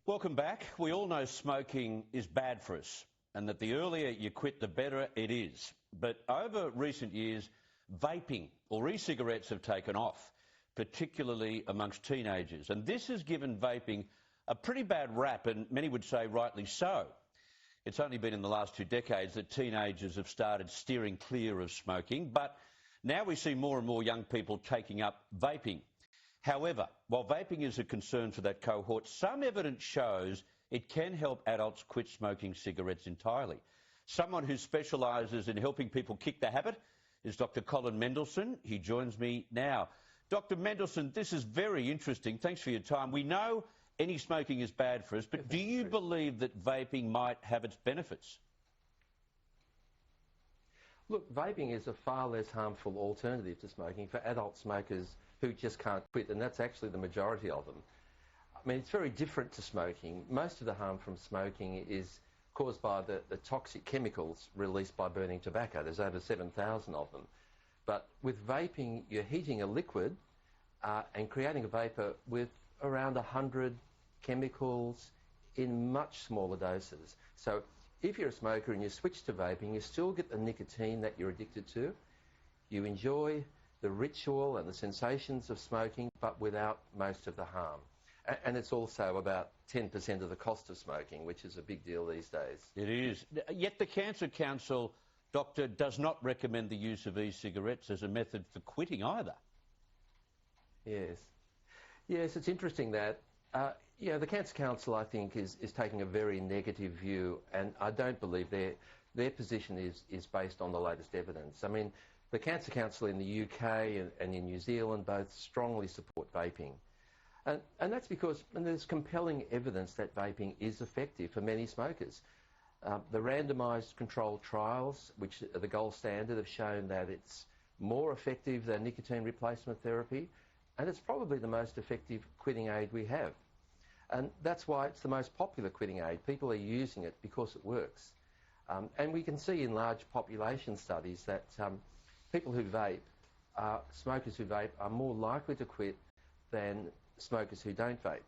Welcome back. We all know smoking is bad for us and that the earlier you quit, the better it is. But over recent years, vaping or e-cigarettes have taken off, particularly amongst teenagers. And this has given vaping a pretty bad rap, and many would say rightly so. It's only been in the last 2 decades that teenagers have started steering clear of smoking, but now we see more and more young people taking up vaping. However, while vaping is a concern for that cohort, some evidence shows it can help adults quit smoking cigarettes entirely. Someone who specialises in helping people kick the habit is Dr. Colin Mendelsohn. He joins me now. Dr. Mendelsohn, this is very interesting. Thanks for your time. We know any smoking is bad for us, but do you believe that vaping might have its benefits? Look, vaping is a far less harmful alternative to smoking for adult smokers who just can't quit, and that's actually the majority of them. I mean, it's very different to smoking. Most of the harm from smoking is caused by the toxic chemicals released by burning tobacco. There's over 7,000 of them. But with vaping, you're heating a liquid and creating a vapour with around 100 chemicals in much smaller doses. So if you're a smoker and you switch to vaping, you still get the nicotine that you're addicted to. You enjoy the ritual and the sensations of smoking, but without most of the harm. And it's also about 10% of the cost of smoking, which is a big deal these days. It is. Yet the Cancer Council, Doctor, does not recommend the use of e-cigarettes as a method for quitting either. Yes. Yes, it's interesting that, the Cancer Council, I think, is taking a very negative view, and I don't believe their position is based on the latest evidence. I mean, the Cancer Council in the UK and in New Zealand both strongly support vaping. And that's because there's compelling evidence that vaping is effective for many smokers. The randomised controlled trials, which are the gold standard, have shown that it's more effective than nicotine replacement therapy, and it's probably the most effective quitting aid we have. And that's why it's the most popular quitting aid. People are using it because it works. And we can see in large population studies that people who vape, smokers who vape, are more likely to quit than smokers who don't vape.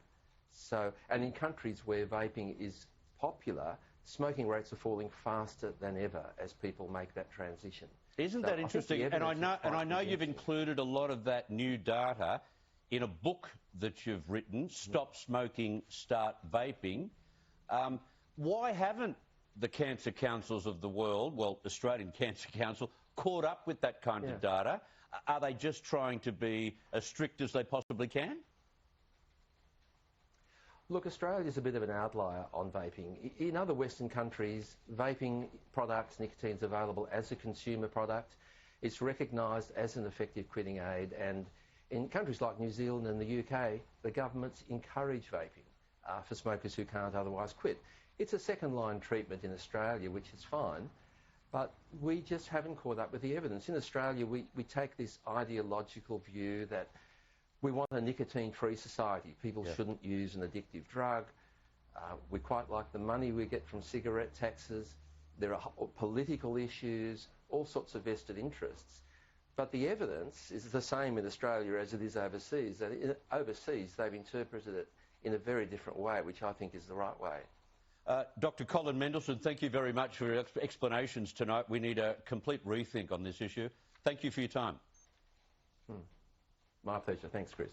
So, and in countries where vaping is popular, smoking rates are falling faster than ever as people make that transition. Isn't that interesting? And I know you've included a lot of that new data in a book that you've written, Stop Smoking, Start Vaping. Why haven't the cancer councils of the world, well, Australian Cancer Council, caught up with that kind of data? Are they just trying to be as strict as they possibly can? Look, Australia is a bit of an outlier on vaping. In other Western countries, vaping products, nicotine's available as a consumer product. It's recognised as an effective quitting aid, and in countries like New Zealand and the UK, the governments encourage vaping for smokers who can't otherwise quit. It's a second-line treatment in Australia, which is fine, but we just haven't caught up with the evidence. In Australia, we take this ideological view that we want a nicotine-free society. People shouldn't use an addictive drug. We quite like the money we get from cigarette taxes. There are political issues, all sorts of vested interests. But the evidence is the same in Australia as it is overseas. That overseas, they've interpreted it in a very different way, which I think is the right way. Dr. Colin Mendelsohn, thank you very much for your explanations tonight. We need a complete rethink on this issue. Thank you for your time. My pleasure. Thanks, Chris.